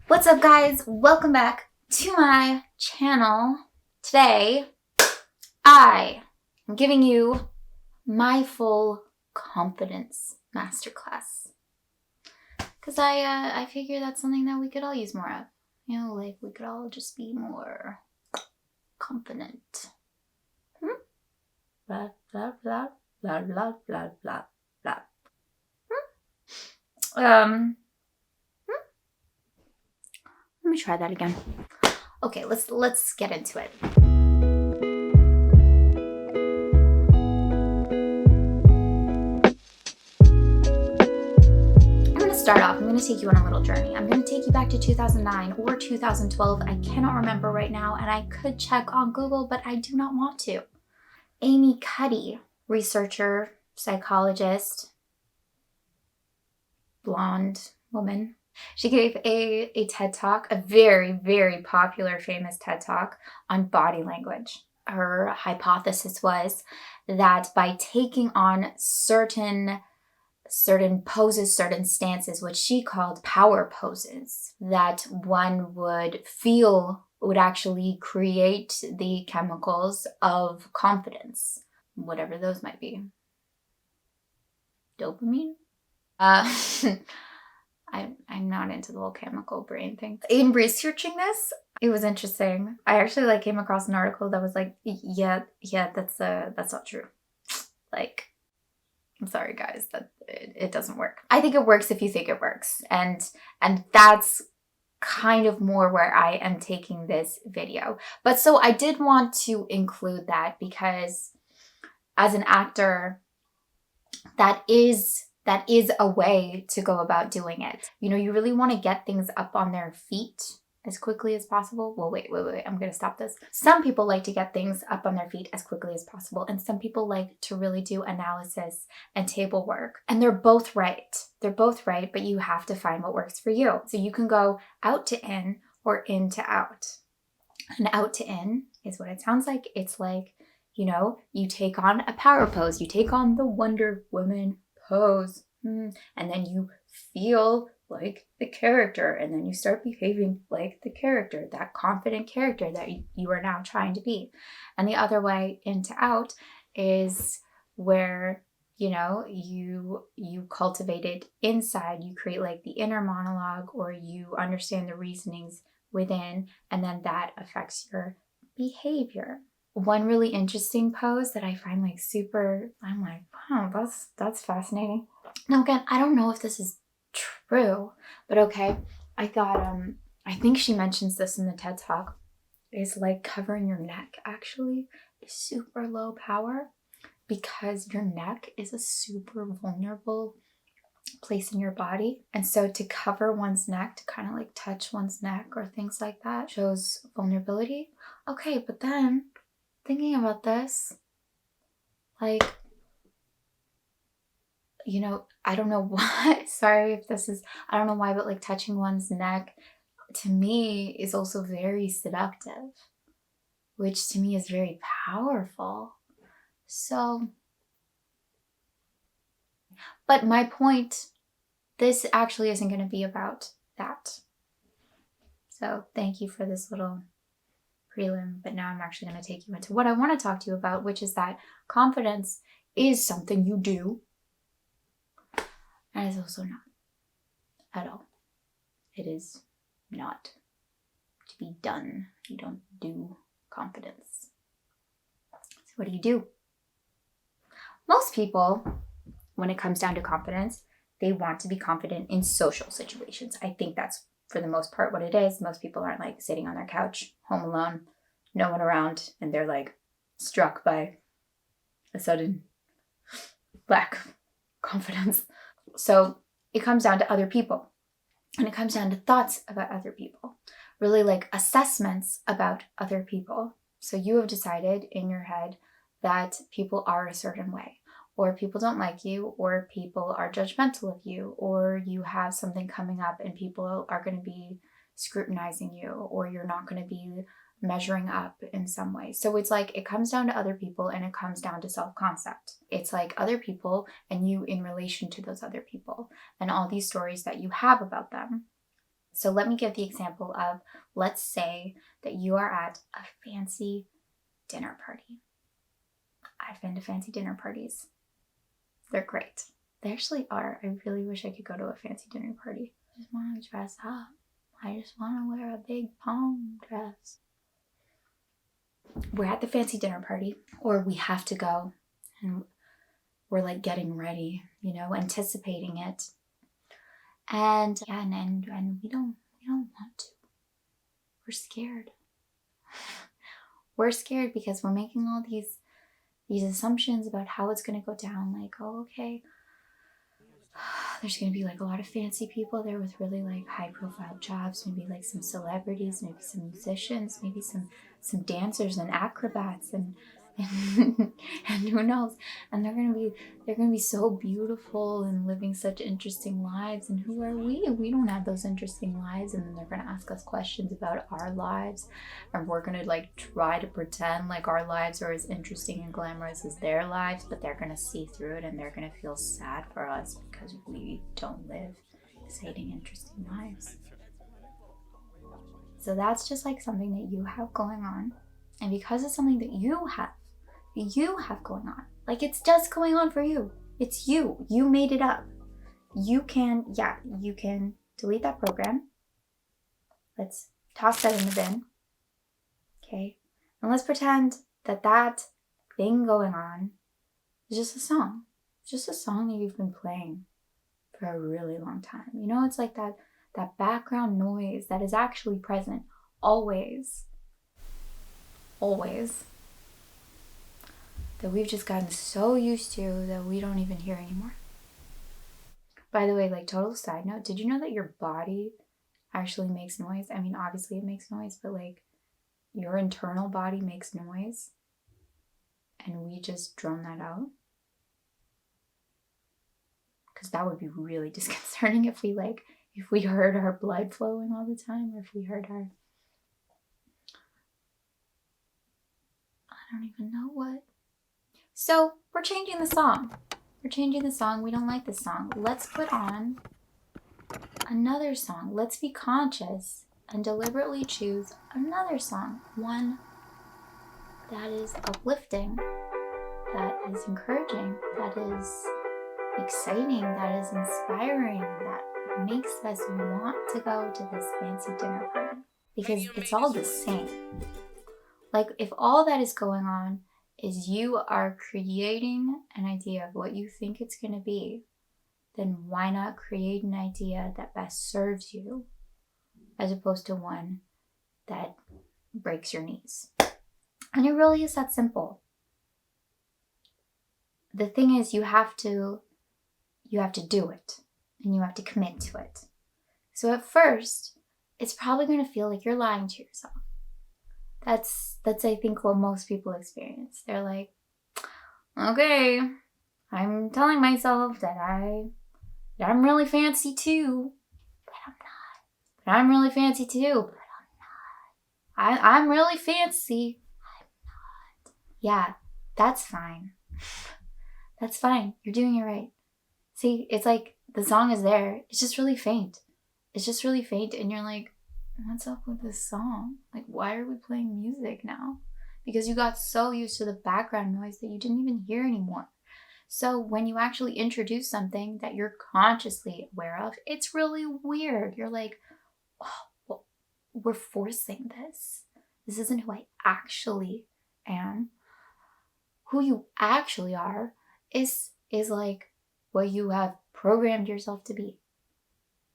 What's up, guys? Welcome back to my channel. Today, I am giving you my full confidence masterclass. Because I figure that's something that we could all use more of. You know, like we could all just be more confident. Blah, blah, blah, blah, blah, blah, blah, blah. Let me try that again. Okay, let's get into it. I'm gonna start off. I'm gonna take you on a little journey. I'm gonna take you back to 2009 or 2012. I cannot remember right now, and I could check on Google, but I do not want to. Amy Cuddy, researcher, psychologist, blonde woman. She gave a TED Talk, a very, very popular, famous TED Talk on body language. Her hypothesis was that by taking on certain poses, certain stances, which she called power poses, that one would actually create the chemicals of confidence, whatever those might be. Dopamine? I'm not into the whole chemical brain thing. In researching this, it was interesting. I actually came across an article that was like, yeah, that's not true. Like, I'm sorry guys, that it doesn't work. I think it works if you think it works. And that's kind of more where I am taking this video. But so I did want to include that because as an actor, that is a way to go about doing it. You know, you really want to get things up on their feet as quickly as possible. Well, wait, I'm going to stop this. Some people like to get things up on their feet as quickly as possible, and some people like to really do analysis and table work. And they're both right. They're both right, but you have to find what works for you. So you can go out to in or in to out. And out to in is what it sounds like. It's like, you know, you take on a power pose. You take on the Wonder Woman pose, and then you feel like the character, and then you start behaving like the character, that confident character that you are now trying to be. And the other way, into out, is where, you know, you cultivate it inside. You create like the inner monologue, or you understand the reasonings within, and then that affects your behavior. One really interesting pose that I find I'm like, wow, that's fascinating. Now again, I don't know if this is true, but okay, I think she mentions this in the TED Talk, is like covering your neck actually is super low power, because your neck is a super vulnerable place in your body. And so to cover one's neck, to kind of like touch one's neck or things like that, shows vulnerability. Okay, but then thinking about this, like, you know, I don't know why, sorry if this is, I don't know why, but like touching one's neck to me is also very seductive, which to me is very powerful. So, but my point, this actually isn't going to be about that. So thank you for this little prelim, but now I'm actually going to take you into what I want to talk to you about, which is that confidence is something you do, and it's also not at all. It is not to be done. You don't do confidence. So what do? Most people, when it comes down to confidence, they want to be confident in social situations. I think that's for the most part what it is. Most people aren't like sitting on their couch, home alone, no one around, and they're like struck by a sudden lack of confidence. So it comes down to other people, and it comes down to thoughts about other people, really like assessments about other people. So you have decided in your head that people are a certain way, or people don't like you, or people are judgmental of you, or you have something coming up and people are going to be scrutinizing you, or you're not going to be measuring up in some way. So it's like it comes down to other people, and it comes down to self-concept. It's like other people and you in relation to those other people, and all these stories that you have about them. So let me give the example of, let's say that you are at a fancy dinner party. I've been to fancy dinner parties. They're great. They actually are. I really wish I could go to a fancy dinner party. I just want to dress up. I just want to wear a big pom dress. We're at the fancy dinner party, or we have to go, and we're like getting ready, anticipating it. And we don't want to. We're scared. We're scared because we're making all these assumptions about how it's going to go down. Like, oh, okay, there's going to be like a lot of fancy people there with really like high profile jobs, maybe like some celebrities, maybe some musicians, maybe some dancers and acrobats and and who knows, and they're gonna be so beautiful and living such interesting lives, and who are we don't have those interesting lives, and then they're gonna ask us questions about our lives, and we're gonna like try to pretend like our lives are as interesting and glamorous as their lives, but they're gonna see through it and they're gonna feel sad for us because we don't live exciting, interesting lives. So that's just like something that you have going on, and because it's something that you have going on. Like, it's just going on for you. It's you. You made it up. You can delete that program. Let's toss that in the bin. Okay? And let's pretend that thing going on is just a song. It's just a song that you've been playing for a really long time. It's like that background noise that is actually present always. Always. That we've just gotten so used to that we don't even hear anymore. By the way, like, total side note, did you know that your body actually makes noise? I mean, obviously it makes noise, but like, your internal body makes noise, and we just drum that out? Because that would be really disconcerting if we heard our blood flowing all the time, or if we heard our... I don't even know what. So we're changing the song. We don't like this song. Let's put on another song. Let's be conscious and deliberately choose another song. One that is uplifting, that is encouraging, that is exciting, that is inspiring, that makes us want to go to this fancy dinner party. Because it's all the same. Like, if all that is going on is you are creating an idea of what you think it's going to be, then why not create an idea that best serves you, as opposed to one that breaks your knees? And it really is that simple. The thing is, you have to do it, and you have to commit to it. So at first, it's probably going to feel like you're lying to yourself. That's I think what most people experience. They're like, okay, I'm telling myself that I'm really fancy too, but I'm not. But I'm really fancy too, but I'm not. I'm really fancy. I'm not. Yeah, that's fine. That's fine. You're doing it right. See, it's like the song is there. It's just really faint. And you're like, what's up with this song? Like, why are we playing music now? Because you got so used to the background noise that you didn't even hear anymore. So when you actually introduce something that you're consciously aware of, it's really weird. You're like, oh, well, we're forcing this. This isn't who I actually am. Who you actually are is like what you have programmed yourself to be.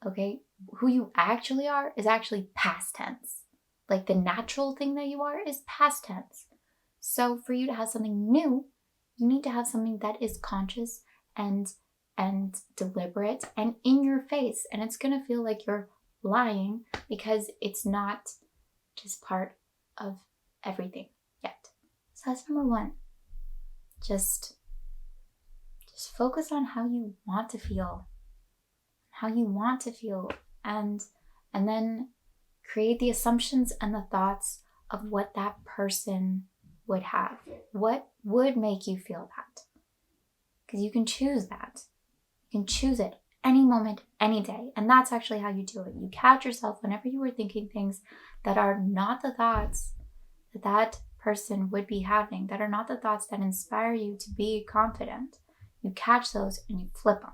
Okay? Who you actually are is actually past tense. Like, the natural thing that you are is past tense. So for you to have something new, you need to have something that is conscious and deliberate and in your face. And it's going to feel like you're lying because it's not just part of everything yet. So that's number one. Just focus on how you want to feel. And then create the assumptions and the thoughts of what that person would have. What would make you feel that? Because you can choose that. You can choose it. any moment, any day. And that's actually how you do it. You catch yourself whenever you were thinking things that are not the thoughts that that person would be having, that are not the thoughts that inspire you to be confident. You catch those and you flip them.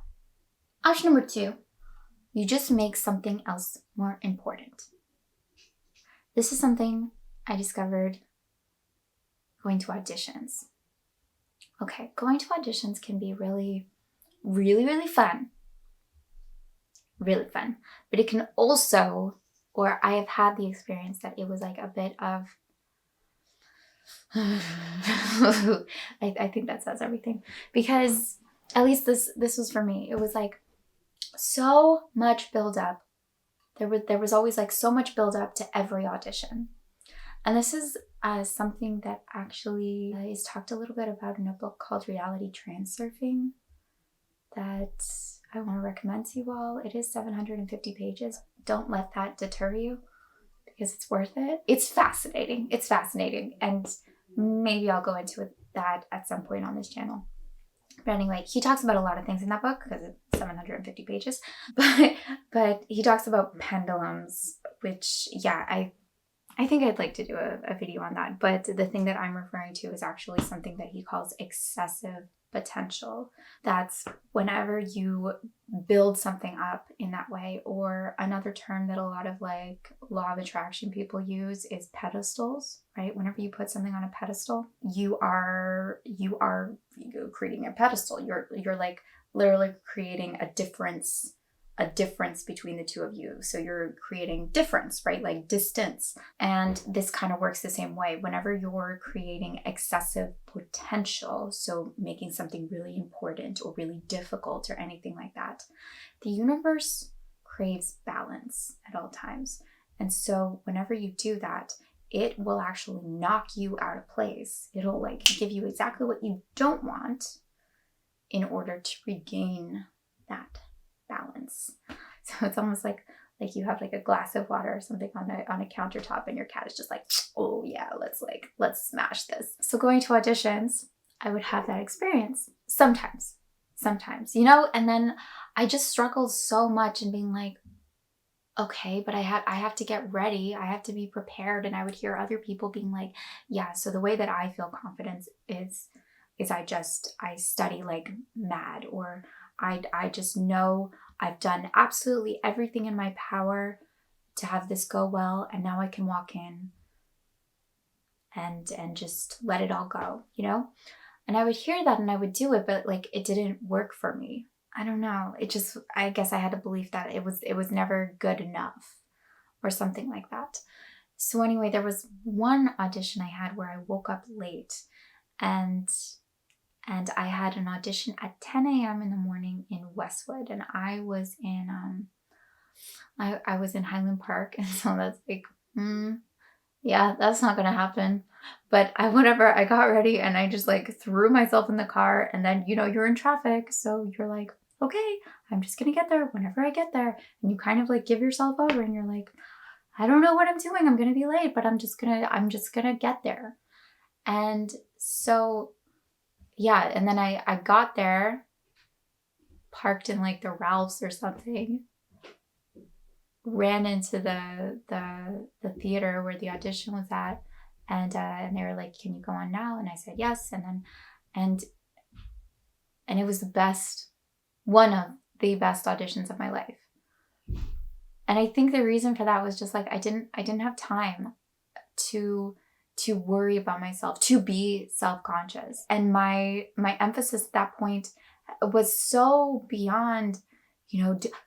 Option number 2, you just make something else more important. This is something I discovered going to auditions. Okay, going to auditions can be really, really, really fun. Really fun. But it can also, or I have had the experience that it was like a bit of, I think that says everything. Because at least this was for me. It was like so much buildup. There was always like so much buildup to every audition. And this is something that actually is talked a little bit about in a book called Reality Transurfing that I want to recommend to you all. It is 750 pages. Don't let that deter you because it's worth it. It's fascinating. It's fascinating. And maybe I'll go into that at some point on this channel. But anyway, he talks about a lot of things in that book because it's 750 pages. But he talks about pendulums, which, yeah, I think I'd like to do a video on that. But the thing that I'm referring to is actually something that he calls excessive potential. That's whenever you build something up in that way, or another term that a lot of like law of attraction people use is pedestals, right? Whenever you put something on a pedestal, you are creating a pedestal. You're like literally creating a difference between the two of you. So you're creating difference, right? Like distance. And this kind of works the same way. Whenever you're creating excessive potential, so making something really important or really difficult or anything like that, the universe craves balance at all times. And so whenever you do that, it will actually knock you out of place. It'll like give you exactly what you don't want in order to regain that balance. So it's almost like you have like a glass of water or something on a countertop and your cat is just like, oh yeah, let's smash this. So going to auditions, I would have that experience sometimes, and then I just struggled so much in being like, okay, but I have to get ready. I have to be prepared. And I would hear other people being like, yeah, so the way that I feel confidence is I study like mad, or I just know I've done absolutely everything in my power to have this go well, and now I can walk in and just let it all go, And I would hear that and I would do it, but like it didn't work for me. I don't know. I guess I had a belief that it was never good enough or something like that. So anyway, there was one audition I had where I woke up late and I had an audition at 10 a.m. in the morning in Westwood, and I was in I was in Highland Park, and so that's like, yeah, that's not gonna happen. But I got ready and I just like threw myself in the car, and then you're in traffic, so you're like, okay, I'm just gonna get there whenever I get there, and you kind of like give yourself over, and you're like, I don't know what I'm doing, I'm gonna be late, but I'm just gonna get there. And so yeah, and then I got there, parked in like the Ralphs or something, ran into the theater where the audition was at, and they were like, can you go on now? And I said yes, and it was one of the best auditions of my life. And I think the reason for that was just like I didn't have time to worry about myself, to be self-conscious. And my emphasis at that point was so beyond,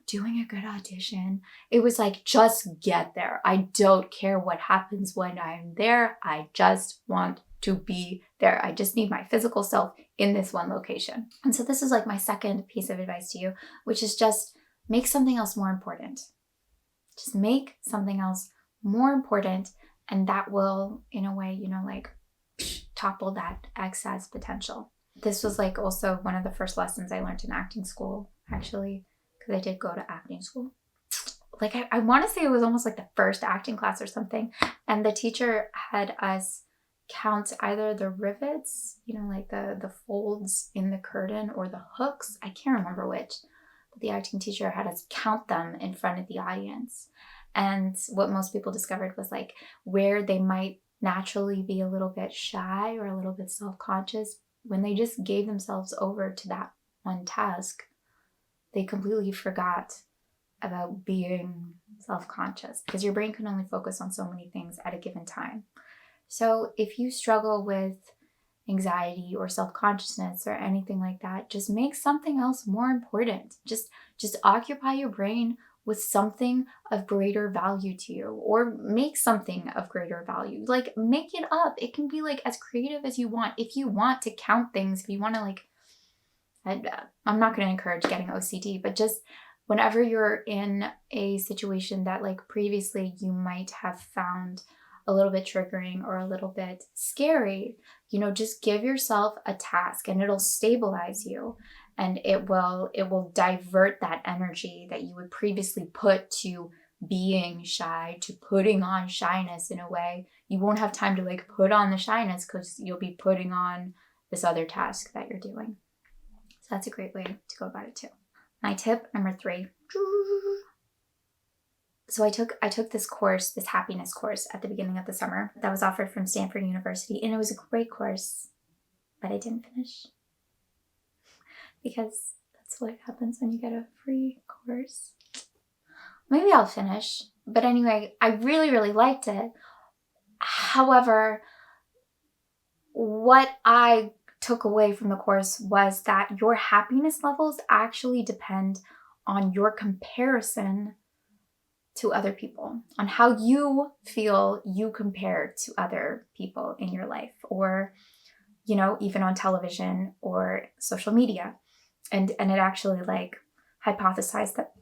doing a good audition. It was like, just get there. I don't care what happens when I'm there. I just want to be there. I just need my physical self in this one location. And so this is like my second piece of advice to you, which is just make something else more important. Just make something else more important. And that will, in a way, like topple that excess potential. This was like also one of the first lessons I learned in acting school, actually, because I did go to acting school. Like I want to say it was almost like the first acting class or something. And the teacher had us count either the rivets, like the folds in the curtain, or the hooks. I can't remember which. the acting teacher had us count them in front of the audience. And what most people discovered was like where they might naturally be a little bit shy or a little bit self-conscious, when they just gave themselves over to that one task, they completely forgot about being self-conscious, because your brain can only focus on so many things at a given time. So if you struggle with anxiety or self-consciousness or anything like that, just make something else more important. Just occupy your brain with something of greater value to you, or make something of greater value. Like, make it up. It can be like as creative as you want. If you want to count things, if you want to like, I'm not going to encourage getting OCD, but just whenever you're in a situation that like previously you might have found a little bit triggering or a little bit scary, you know, just give yourself a task and it'll stabilize you, and it will divert that energy that you would previously put to being shy, to putting on shyness in a way. You won't have time to like put on the shyness because you'll be putting on this other task that you're doing. So that's a great way to go about it too. My tip number 3. So I took this course, this happiness course at the beginning of the summer that was offered from Stanford University, and it was a great course, but I didn't finish, because that's what happens when you get a free course. Maybe I'll finish, but anyway, I really, really liked it. However, what I took away from the course was that your happiness levels actually depend on your comparison to other people, on how you feel you compare to other people in your life, or, you know, even on television or social media. And it actually like hypothesized that,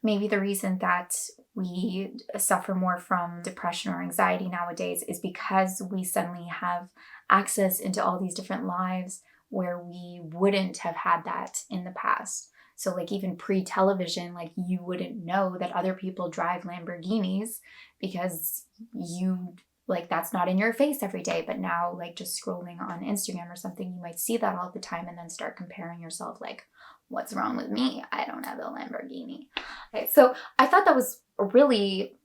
maybe the reason that we suffer more from depression or anxiety nowadays is because we suddenly have access into all these different lives where we wouldn't have had that in the past. So like even pre-television, like you wouldn't know that other people drive Lamborghinis because you like that's not in your face every day. But now like just scrolling on Instagram or something, you might see that all the time and then start comparing yourself like, what's wrong with me? I don't have a Lamborghini. Okay, so I thought that was a really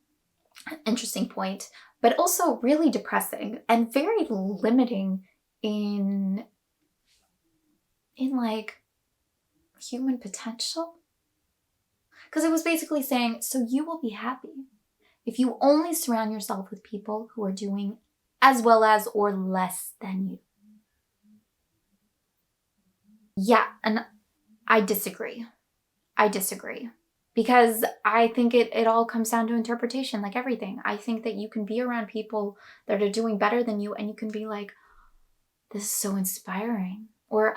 interesting point, but also really depressing and very limiting in like human potential. Because it was basically saying, so you will be happy if you only surround yourself with people who are doing as well as or less than you. Yeah, and I disagree. Because I think it all comes down to interpretation, like everything. I think that you can be around people that are doing better than you and you can be like, this is so inspiring. Or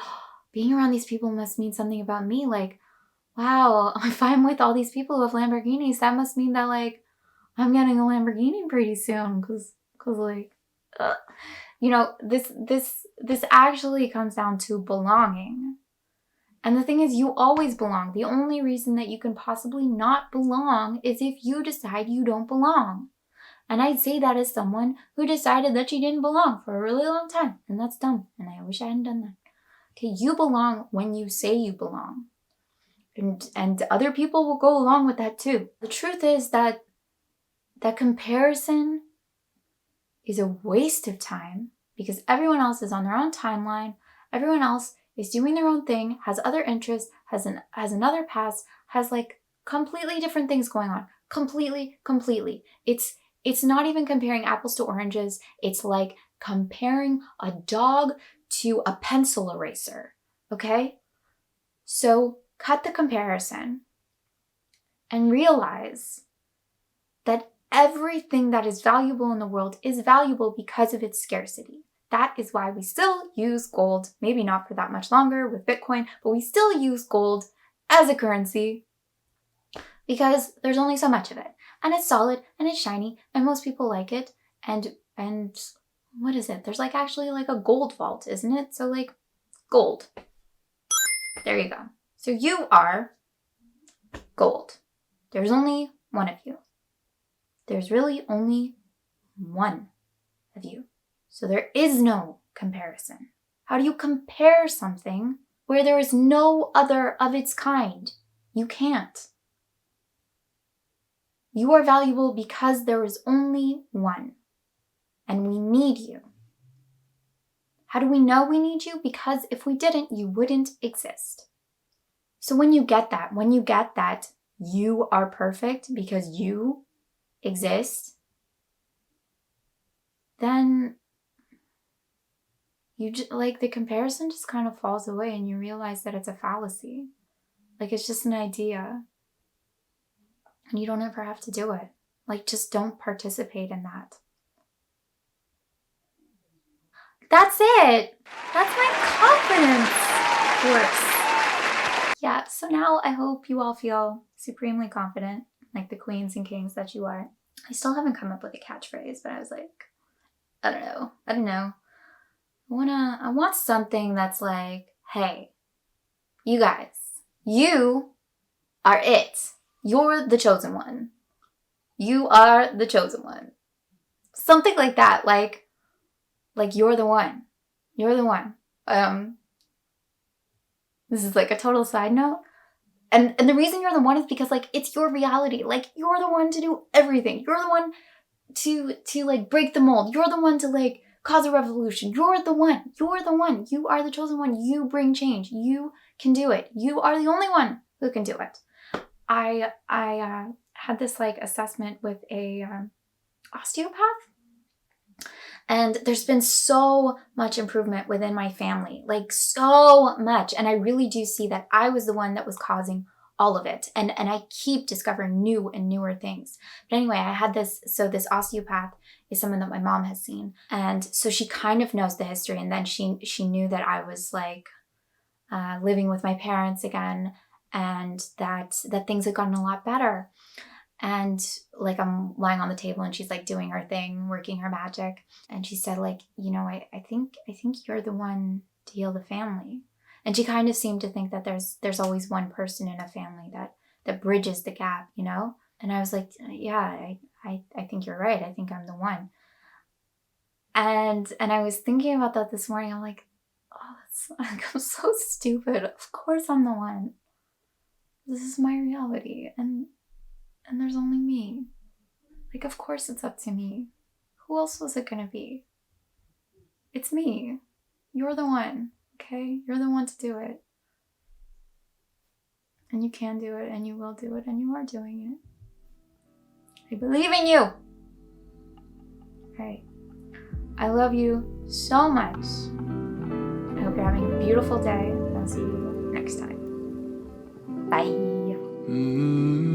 being around these people must mean something about me. Like, wow, if I'm with all these people who have Lamborghinis, that must mean that like I'm getting a Lamborghini pretty soon. Cause like, you know, this actually comes down to belonging. And the thing is, you always belong. The only reason that you can possibly not belong is if you decide you don't belong. And I'd say that as someone who decided that she didn't belong for a really long time. And that's dumb. And I wish I hadn't done that. Okay, you belong when you say you belong. And other people will go along with that too. The truth is that comparison is a waste of time because everyone else is on their own timeline. Everyone else is doing their own thing, has other interests, has another past, has like completely different things going on. Completely. It's not even comparing apples to oranges. It's like comparing a dog to a pencil eraser, okay? So cut the comparison and realize that everything that is valuable in the world is valuable because of its scarcity. That is why we still use gold, maybe not for that much longer with Bitcoin, but we still use gold as a currency because there's only so much of it. And it's solid and it's shiny and most people like it. And what is it? There's like actually like a gold vault, isn't it? So like gold. There you go. So you are gold. There's only one of you. There's really only one of you. So there is no comparison. How do you compare something where there is no other of its kind. You can't. You are valuable because there is only one. And we need you. How do we know we need you? Because if we didn't, you wouldn't exist. So when you get that you are perfect because you exist, then you just, like, the comparison just kind of falls away and you realize that it's a fallacy. Like, it's just an idea. And you don't ever have to do it. Like, just don't participate in that. That's it. That's my confidence course. Yeah, so now I hope you all feel supremely confident, like the queens and kings that you are. I still haven't come up with a catchphrase, but I was like, I don't know. I want something that's like, hey, you guys, you are it. You're the chosen one. You are the chosen one. Something like that, like you're the one. You're the one. This is like a total side note. And the reason you're the one is because, like, it's your reality. Like, you're the one to do everything. You're the one to like break the mold. You're the one to like cause a revolution. You're the one. You're the one. You are the chosen one. You bring change. You can do it. You are the only one who can do it. I had this like assessment with a osteopath. And there's been so much improvement within my family, like so much. And I really do see that I was the one that was causing all of it. And I keep discovering new and newer things. But anyway, I had this osteopath is someone that my mom has seen. And so she kind of knows the history. And then she knew that I was like living with my parents again, and that things had gotten a lot better. And like, I'm lying on the table and she's like doing her thing, working her magic. And she said, like, you know, I think you're the one to heal the family. And she kind of seemed to think that there's always one person in a family that bridges the gap, you know? And I was like, yeah, I think you're right. I think I'm the one. And I was thinking about that this morning. I'm like, oh, I'm so stupid. Of course I'm the one. This is my reality. And there's only me. Like, of course it's up to me. Who else was it gonna be? It's me. You're the one, okay? You're the one to do it. And you can do it, and you will do it, and you are doing it. I believe in you! Alright. I love you so much. I hope you're having a beautiful day, and I'll see you next time. Bye.